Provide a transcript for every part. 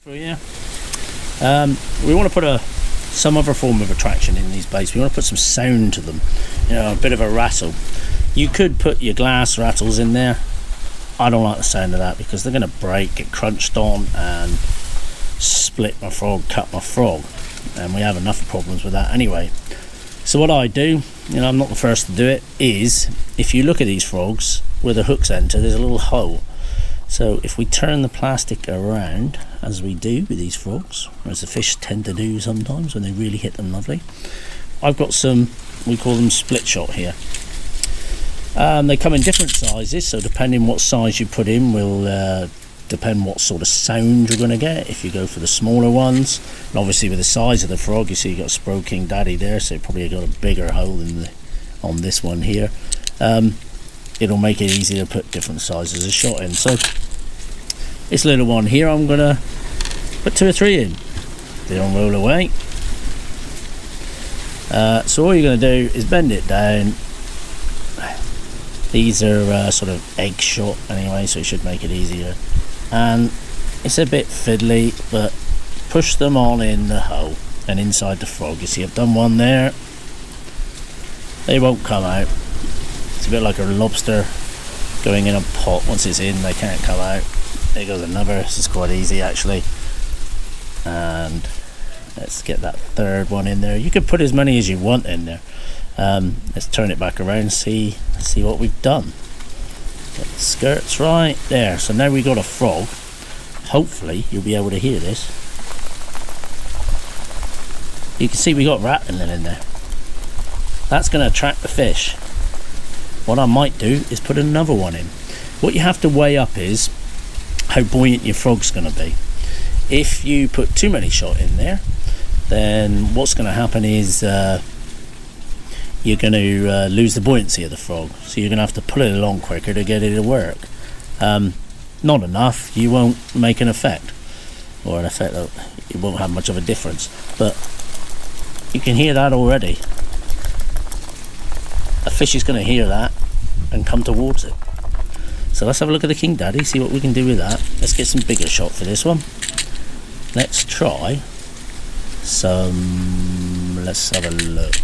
for you. We want to put some other form of attraction in these baits. We want to put some sound to them, you know, a bit of a rattle. You could put your glass rattles in there. I don't like the sound of that because they're going to break, get crunched on and split my frog, cut my frog, and we have enough problems with that anyway. So what I do, you know, I'm not the first to do it, is if you look at these frogs where the hooks enter, there's a little hole. So if we turn the plastic around, as we do with these frogs, as the fish tend to do sometimes when they really hit them lovely, I've got some, we call them split shot here. They come in different sizes, so depending what size you put in will depend what sort of sound you're going to get. If you go for the smaller ones, and obviously with the size of the frog, you see you got a Spro King Daddy there, so you probably got a bigger hole in on this one here. It'll make it easier to put different sizes of shot in. So this little one here, I'm going to put 2 or 3 in. They don't roll away. So all you're going to do is bend it down. These are sort of egg shot anyway, so it should make it easier. And it's a bit fiddly, but push them all in the hole and inside the frog. You see I've done one there. They won't come out. It's a bit like a lobster going in a pot. Once it's in, they can't come out. There goes another. This is quite easy actually. And let's get that third one in there. You can put as many as you want in there. Let's turn it back around and see what we've done. Get the skirts right there. So now we've got a frog. Hopefully you'll be able to hear this. You can see we got rattling in there. That's going to attract the fish. What I might do is put another one in. What you have to weigh up is how buoyant your frog's going to be. If you put too many shot in there, then what's going to happen is you're going to lose the buoyancy of the frog, so you're going to have to pull it along quicker to get it to work. Not enough, you won't make an effect, or an effect that it won't have much of a difference, but you can hear that already. A fish is going to hear that and come towards it. So let's have a look at the King Daddy, see what we can do with that. Let's get some bigger shot for this one. Let's try some, let's have a look.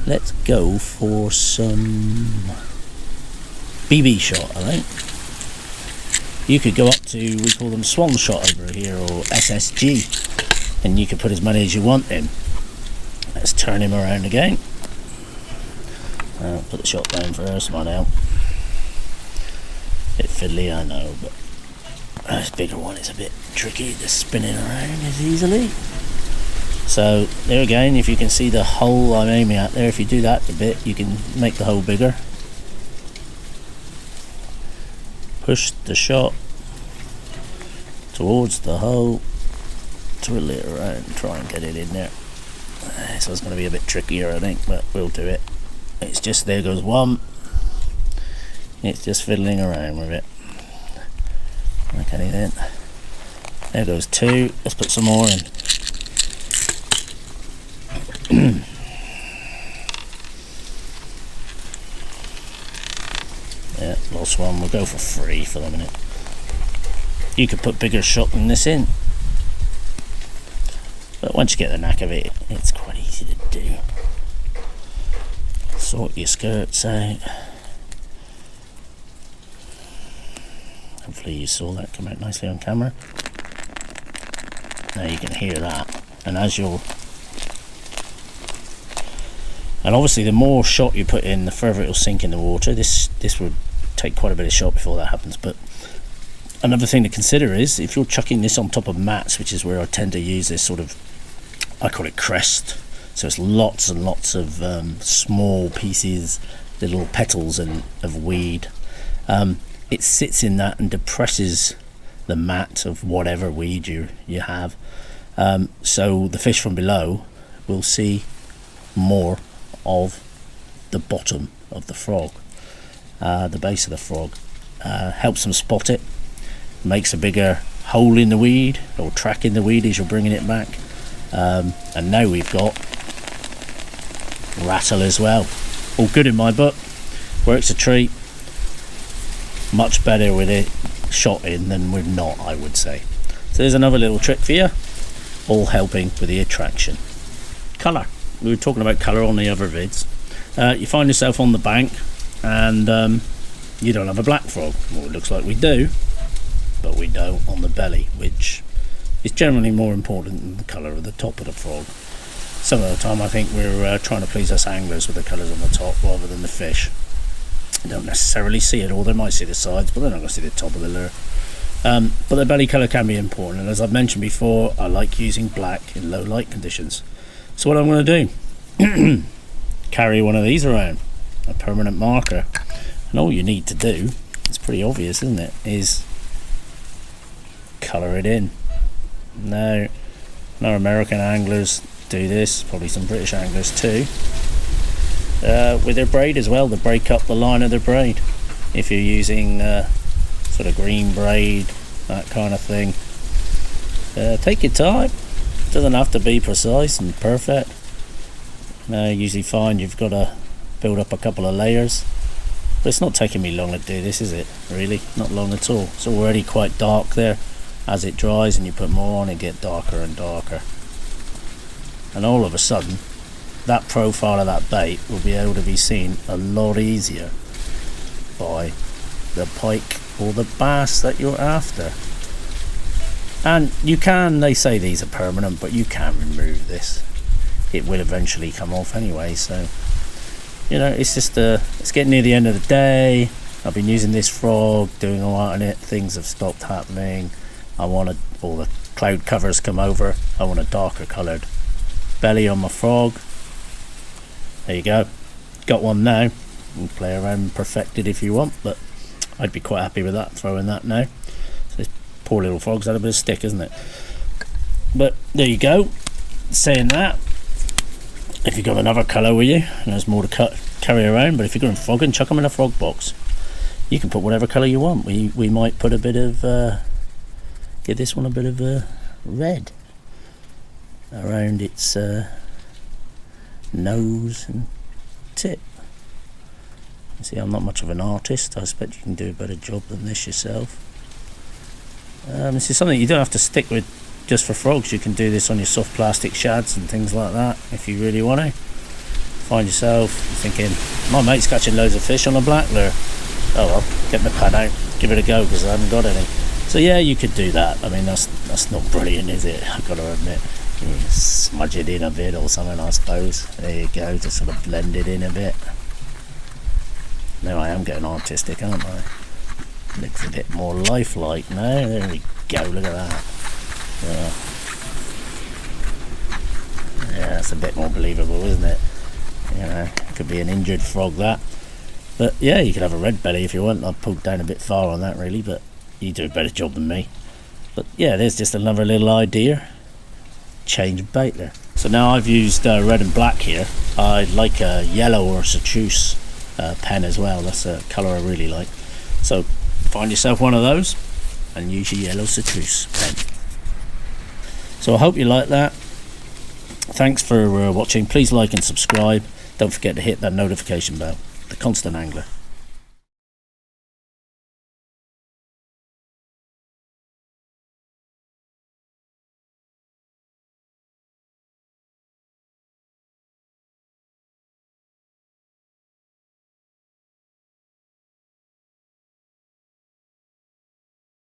Let's go for some BB shot, I think. You could go up to, we call them swan shot over here, or SSG, and you can put as many as you want in. Let's turn him around again. Put the shot down first, one out. Bit fiddly, I know, but this bigger one is a bit tricky to spinning around as easily. So there again, if you can see the hole I'm aiming at there, if you do that a bit, you can make the hole bigger. Push the shot towards the hole, twiddle it around, try and get it in there. So it's going to be a bit trickier, I think, but we'll do it. It's just, there goes one. It's just fiddling around with it like anything. There goes 2. Let's put some more in. Yeah, lost one. We'll go for 3 for the minute. You could put bigger shot than this in, but once you get the knack of it, it's quite easy to do. Sort your skirts out. Hopefully you saw that come out nicely on camera. Now you can hear that, and as you'll, and obviously the more shot you put in, the further it will sink in the water. This would take quite a bit of shot before that happens. But another thing to consider is if you're chucking this on top of mats, which is where I tend to use this sort of, I call it crest, so it's lots and lots of small pieces, little petals of weed. It sits in that and depresses the mat of whatever weed you have, so the fish from below will see more of the bottom of the frog, the base of the frog. Helps them spot it, makes a bigger hole in the weed or track in the weed as you're bringing it back. And now we've got rattle as well. All good in my book, works a treat. Much better with it shot in than with not, I would say. So there's another little trick for you, all helping with the attraction. Colour. We were talking about colour on the other vids. You find yourself on the bank and you don't have a black frog. Well, it looks like we do, but we don't on the belly, which is generally more important than the colour of the top of the frog. Some of the time I think we're trying to please us anglers with the colours on the top rather than the fish. They don't necessarily see it all. They might see the sides, but they're not going to see the top of the lure. But the belly colour can be important, and as I've mentioned before, I like using black in low light conditions. So what I'm going to do, carry one of these around, a permanent marker, and all you need to do, it's pretty obvious isn't it, is colour it in. Now American anglers do this, probably some British anglers too, with their braid as well, to break up the line of their braid. If you're using sort of green braid, that kind of thing, take your time. It doesn't have to be precise and perfect. You usually find you've got to build up a couple of layers, but it's not taking me long to do this, is it? Really, not long at all. It's already quite dark there. As it dries and you put more on, it gets darker and darker, and all of a sudden that profile of that bait will be able to be seen a lot easier by the pike or the bass that you're after. And you can, they say these are permanent, but you can remove this. It will eventually come off anyway, so you know, it's just it's getting near the end of the day. I've been using this frog, doing all right on it, things have stopped happening. I want all the cloud covers come over. I want a darker coloured belly on my frog. There you go, got one now. You can play around and perfect it if you want, but I'd be quite happy with that, throwing that now. So this poor little frog's had a bit of stick, isn't it? But there you go. Saying that, if you've got another colour with you, and there's more to carry around, but if you're going frogging, chuck them in a frog box. You can put whatever colour you want. We might put a bit of give this one a bit of red around its nose and tip. You see, I'm not much of an artist. I expect you can do a better job than this yourself. This is something you don't have to stick with just for frogs. You can do this on your soft plastic shads and things like that if you really want to. Find yourself thinking, my mate's catching loads of fish on a black lure. Oh well, get my pan out, give it a go, because I haven't got any. So yeah, you could do that. I mean, that's not brilliant, is it? I've got to admit. You can smudge it in a bit or something, I suppose. There you go, to sort of blend it in a bit. Now I am getting artistic, aren't I? Looks a bit more lifelike now. There we go, look at that. Yeah, that's a bit more believable, isn't it? You know, could be an injured frog, that. But yeah, you could have a red belly if you want. I've pulled down a bit far on that really, but you do a better job than me. But yeah, there's just another little idea. Change of bait there. So now I've used red and black here. I'd like a yellow or a chartreuse pen as well. That's a colour I really like. So find yourself one of those and use your yellow chartreuse pen. So I hope you like that. Thanks for watching. Please like and subscribe. Don't forget to hit that notification bell. The Constant Angler.